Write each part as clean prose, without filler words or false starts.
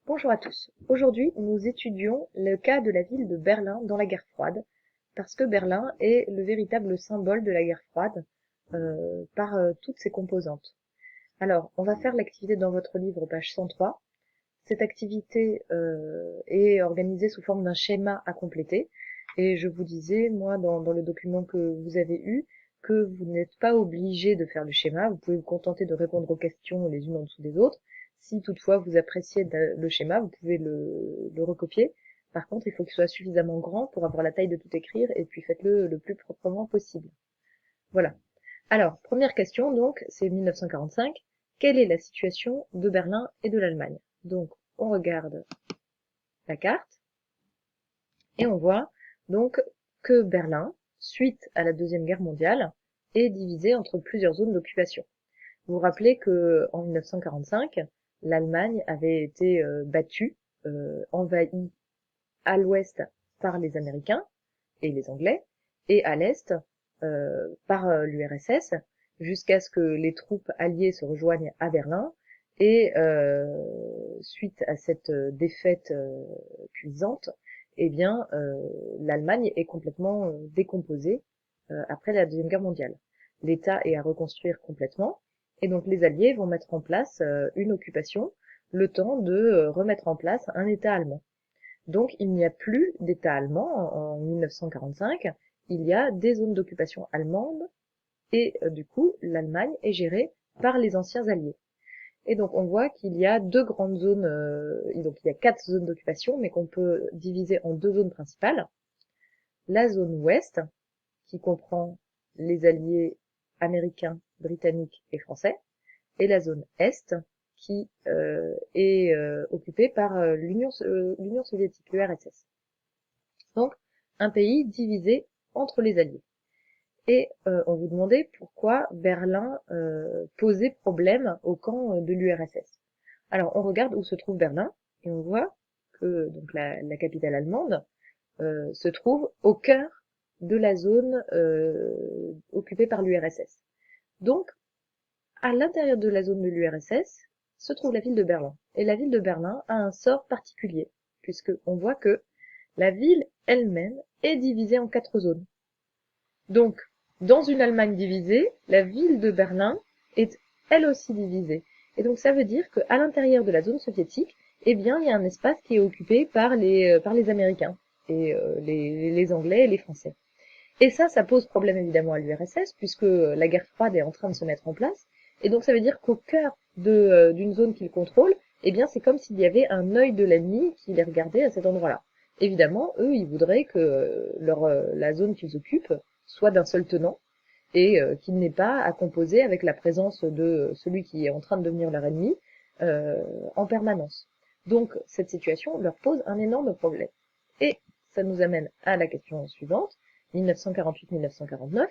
Bonjour à tous. Aujourd'hui, nous étudions le cas de la ville de Berlin dans la guerre froide, parce que Berlin est le véritable symbole de la guerre froide par toutes ses composantes. Alors, on va faire l'activité dans votre livre, page 103. Cette activité est organisée sous forme d'un schéma à compléter, et je vous disais, moi, dans le document que vous avez eu, que vous n'êtes pas obligé de faire le schéma, vous pouvez vous contenter de répondre aux questions les unes en dessous des autres. Si toutefois vous appréciez le schéma, vous pouvez le recopier. Par contre, il faut qu'il soit suffisamment grand pour avoir la taille de tout écrire, et puis faites-le le plus proprement possible. Voilà. Alors, première question, donc, c'est 1945. Quelle est la situation de Berlin et de l'Allemagne? Donc, on regarde la carte, et on voit donc que Berlin, suite à la Deuxième Guerre mondiale, est divisé entre plusieurs zones d'occupation. Vous vous rappelez que en 1945, l'Allemagne avait été battue, envahie à l'ouest par les Américains et les Anglais, et à l'est par l'URSS, jusqu'à ce que les troupes alliées se rejoignent à Berlin, et suite à cette défaite cuisante, eh bien, l'Allemagne est complètement décomposée après la Deuxième Guerre mondiale. L'État est à reconstruire complètement, et donc les Alliés vont mettre en place une occupation, le temps de remettre en place un État allemand. Donc il n'y a plus d'État allemand en 1945, il y a des zones d'occupation allemandes, et du coup l'Allemagne est gérée par les anciens Alliés. Et donc on voit qu'il y a deux grandes zones, donc il y a 4 zones d'occupation, mais qu'on peut diviser en deux zones principales. La zone ouest, qui comprend les alliés américains, britanniques et français, et la zone est, qui est occupée par l'Union soviétique, l'URSS. Donc un pays divisé entre les alliés. Et on vous demandait pourquoi Berlin posait problème au camp de l'URSS. Alors on regarde où se trouve Berlin, et on voit que donc la capitale allemande se trouve au cœur de la zone occupée par l'URSS. Donc, à l'intérieur de la zone de l'URSS se trouve la ville de Berlin. Et la ville de Berlin a un sort particulier, puisque on voit que la ville elle-même est divisée en 4 zones. Donc, dans une Allemagne divisée, la ville de Berlin est elle aussi divisée. Et donc ça veut dire qu'à l'intérieur de la zone soviétique, eh bien, il y a un espace qui est occupé par les Américains et les Anglais et les Français. Et ça pose problème évidemment à l'URSS, puisque la guerre froide est en train de se mettre en place. Et donc ça veut dire qu'au cœur d'une zone qu'ils contrôlent, eh bien c'est comme s'il y avait un œil de l'ennemi qui les regardait à cet endroit-là. Évidemment, eux, ils voudraient que la zone qu'ils occupent soit d'un seul tenant, et qu'il n'ait pas à composer avec la présence de celui qui est en train de devenir leur ennemi en permanence. Donc cette situation leur pose un énorme problème. Et ça nous amène à la question suivante, 1948-1949,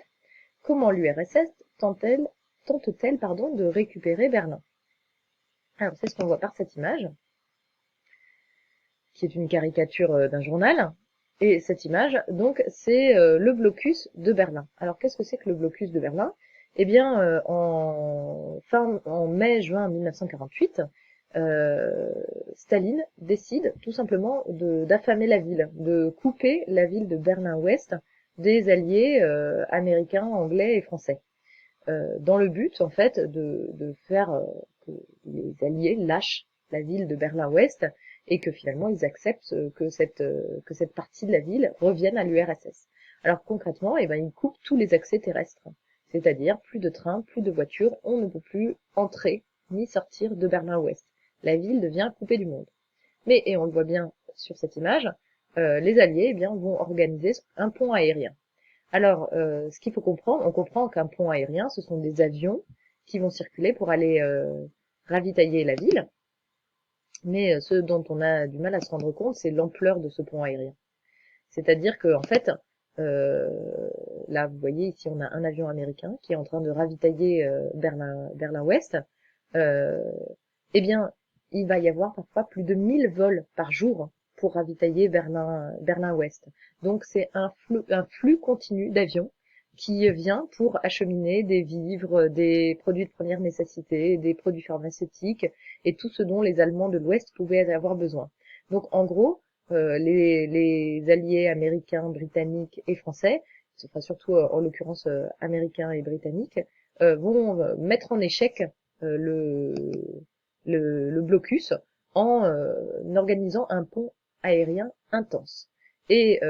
comment l'URSS tente-t-elle de récupérer Berlin? Alors c'est ce qu'on voit par cette image, qui est une caricature d'un journal. Et cette image, donc, c'est le blocus de Berlin. Alors, qu'est-ce que c'est que le blocus de Berlin? Eh bien, en mai-juin 1948, Staline décide tout simplement d'affamer la ville, de couper la ville de Berlin-Ouest des alliés américains, anglais et français, dans le but, en fait, de faire que les alliés lâchent la ville de Berlin-Ouest et que finalement ils acceptent que cette partie de la ville revienne à l'URSS. Alors concrètement, eh ben, ils coupent tous les accès terrestres, c'est-à-dire plus de trains, plus de voitures, on ne peut plus entrer ni sortir de Berlin-Ouest. La ville devient coupée du monde. Mais, et on le voit bien sur cette image, les alliés eh bien, vont organiser un pont aérien. Alors, ce qu'il faut comprendre, on comprend qu'un pont aérien, ce sont des avions qui vont circuler pour aller ravitailler la ville, mais ce dont on a du mal à se rendre compte, c'est l'ampleur de ce pont aérien. C'est-à-dire que, en fait, euh, là, vous voyez, ici, on a un avion américain qui est en train de ravitailler Berlin-Ouest. Eh bien, il va y avoir parfois plus de 1000 vols par jour pour ravitailler Berlin-Ouest. Donc, c'est un flux continu d'avions qui vient pour acheminer des vivres, des produits de première nécessité, des produits pharmaceutiques et tout ce dont les Allemands de l'Ouest pouvaient avoir besoin. Donc en gros, les alliés américains, britanniques et français, enfin surtout en l'occurrence américains et britanniques, vont mettre en échec le blocus en organisant un pont aérien intense. Et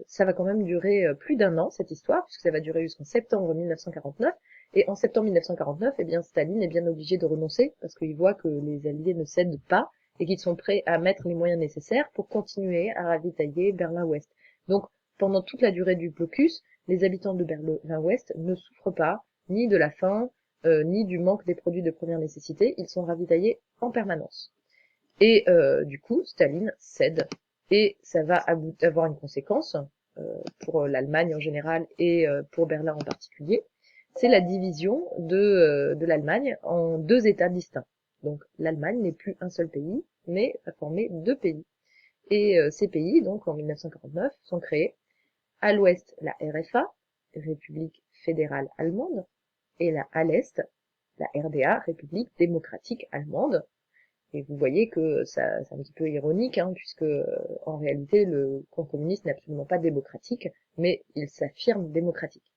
ça va quand même durer plus d'un an, cette histoire, puisque ça va durer jusqu'en septembre 1949. Et en septembre 1949, eh bien, Staline est bien obligé de renoncer, parce qu'il voit que les Alliés ne cèdent pas, et qu'ils sont prêts à mettre les moyens nécessaires pour continuer à ravitailler Berlin-Ouest. Donc, pendant toute la durée du blocus, les habitants de Berlin-Ouest ne souffrent pas, ni de la faim, ni du manque des produits de première nécessité, ils sont ravitaillés en permanence. Et du coup, Staline cède, et ça va avoir une conséquence pour l'Allemagne en général et pour Berlin en particulier, c'est la division de l'Allemagne en deux États distincts. Donc l'Allemagne n'est plus un seul pays, mais va former deux pays. Et ces pays, donc en 1949, sont créés à l'ouest la RFA, République fédérale allemande, et à l'est la RDA, République démocratique allemande. Et vous voyez que ça, c'est un petit peu ironique, hein, puisque en réalité le camp communiste n'est absolument pas démocratique, mais il s'affirme démocratique.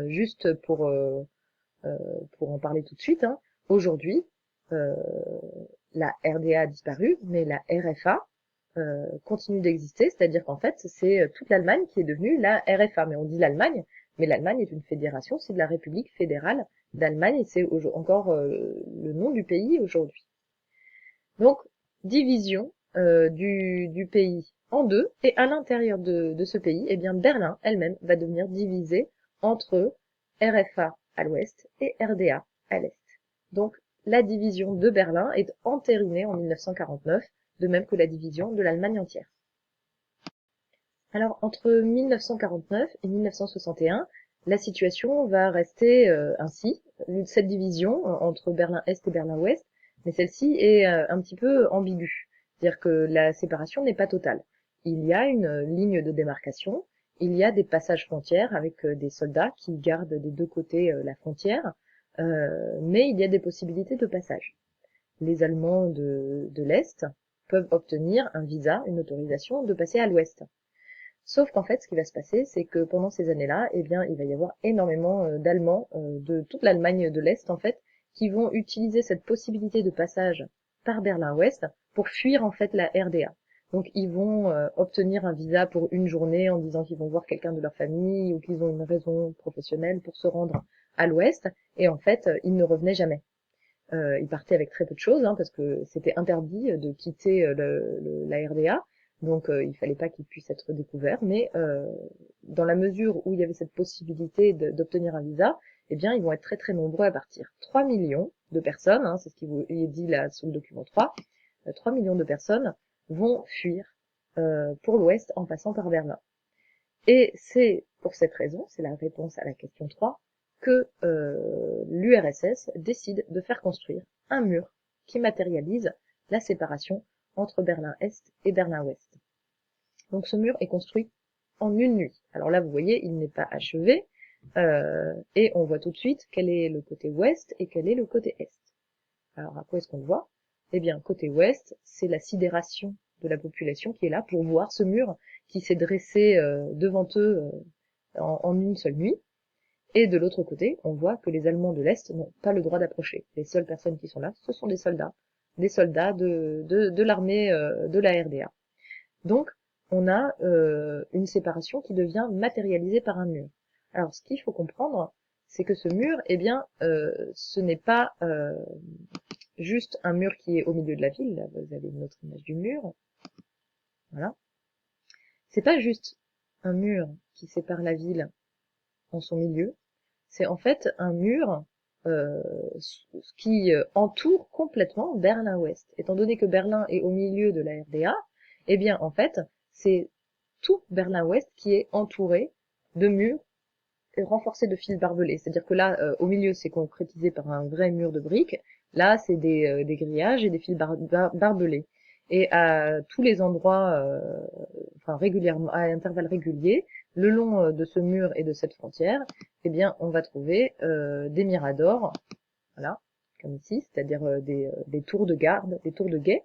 Juste pour en parler tout de suite, hein, aujourd'hui, euh, la RDA a disparu, mais la RFA continue d'exister, c'est-à-dire qu'en fait, c'est toute l'Allemagne qui est devenue la RFA. Mais on dit l'Allemagne, mais l'Allemagne est une fédération, c'est de la République fédérale d'Allemagne, et c'est encore le nom du pays aujourd'hui. Donc, division du pays en deux, et à l'intérieur de ce pays, eh bien, Berlin elle-même va devenir divisée entre RFA à l'ouest et RDA à l'est. Donc, la division de Berlin est entérinée en 1949, de même que la division de l'Allemagne entière. Alors, entre 1949 et 1961, la situation va rester ainsi, cette division entre Berlin-Est et Berlin-Ouest, mais celle-ci est un petit peu ambiguë. C'est-à-dire que la séparation n'est pas totale. Il y a une ligne de démarcation, il y a des passages frontières avec des soldats qui gardent des deux côtés la frontière, mais il y a des possibilités de passage. Les Allemands de l'Est peuvent obtenir un visa, une autorisation de passer à l'Ouest. Sauf qu'en fait, ce qui va se passer, c'est que pendant ces années-là, eh bien, il va y avoir énormément d'Allemands de toute l'Allemagne de l'Est, en fait, qui vont utiliser cette possibilité de passage par Berlin-Ouest pour fuir en fait la RDA. Donc, ils vont obtenir un visa pour une journée en disant qu'ils vont voir quelqu'un de leur famille ou qu'ils ont une raison professionnelle pour se rendre à l'Ouest, et en fait, ils ne revenaient jamais. Ils partaient avec très peu de choses, hein, parce que c'était interdit de quitter la RDA. Donc il fallait pas qu'ils puissent être découverts, mais dans la mesure où il y avait cette possibilité d'obtenir un visa, eh bien ils vont être très très nombreux à partir. 3 millions de personnes, hein, c'est ce qui vous est dit là sur le document 3, 3 millions de personnes vont fuir pour l'Ouest en passant par Berlin. Et c'est pour cette raison, c'est la réponse à la question 3, que l'URSS décide de faire construire un mur qui matérialise la séparation entre Berlin-Est et Berlin-Ouest. Donc ce mur est construit en une nuit. Alors là, vous voyez, il n'est pas achevé, et on voit tout de suite quel est le côté ouest et quel est le côté est. Alors à quoi est-ce qu'on le voit? Eh bien, côté ouest, c'est la sidération de la population qui est là pour voir ce mur qui s'est dressé devant eux en une seule nuit. Et de l'autre côté, on voit que les Allemands de l'Est n'ont pas le droit d'approcher. Les seules personnes qui sont là, ce sont des soldats de l'armée de la RDA. Donc, on a une séparation qui devient matérialisée par un mur. Alors, ce qu'il faut comprendre, c'est que ce mur, eh bien, ce n'est pas juste un mur qui est au milieu de la ville. Là, vous avez une autre image du mur. Voilà. C'est pas juste un mur qui sépare la ville en son milieu. C'est en fait un mur qui entoure complètement Berlin-Ouest. Étant donné que Berlin est au milieu de la RDA, eh bien, en fait, c'est tout Berlin-Ouest qui est entouré de murs renforcés de fils barbelés. C'est-à-dire que là, au milieu, c'est concrétisé par un vrai mur de briques. Là, c'est des grillages et des fils barbelés. Et à tous les endroits, enfin régulièrement, à intervalles réguliers, le long de ce mur et de cette frontière, eh bien, on va trouver des miradors, voilà, comme ici, c'est-à-dire des tours de garde, des tours de guet,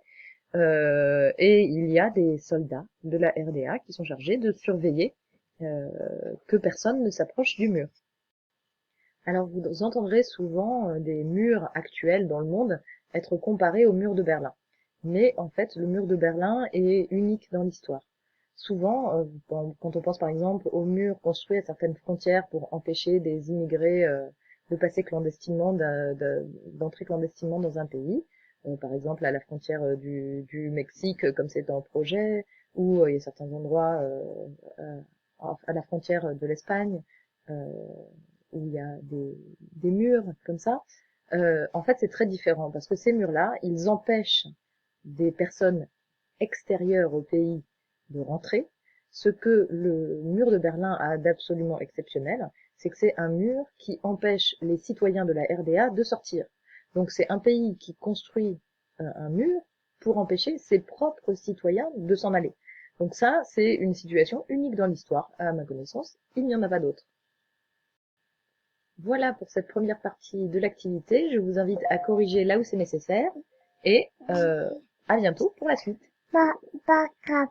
et il y a des soldats de la RDA qui sont chargés de surveiller que personne ne s'approche du mur. Alors vous entendrez souvent des murs actuels dans le monde être comparés au mur de Berlin. Mais en fait, le mur de Berlin est unique dans l'histoire. Souvent, quand on pense par exemple aux murs construits à certaines frontières pour empêcher des immigrés de passer clandestinement, d'entrer clandestinement dans un pays, par exemple à la frontière du Mexique, comme c'est en projet, ou il y a certains endroits euh, à la frontière de l'Espagne, euh, où il y a des murs comme ça. En fait, c'est très différent parce que ces murs-là, ils empêchent des personnes extérieures au pays de rentrer. Ce que le mur de Berlin a d'absolument exceptionnel, c'est que c'est un mur qui empêche les citoyens de la RDA de sortir. Donc c'est un pays qui construit un mur pour empêcher ses propres citoyens de s'en aller. Donc ça, c'est une situation unique dans l'histoire, à ma connaissance. Il n'y en a pas d'autre. Voilà pour cette première partie de l'activité. Je vous invite à corriger là où c'est nécessaire et à bientôt pour la suite. Pas grave.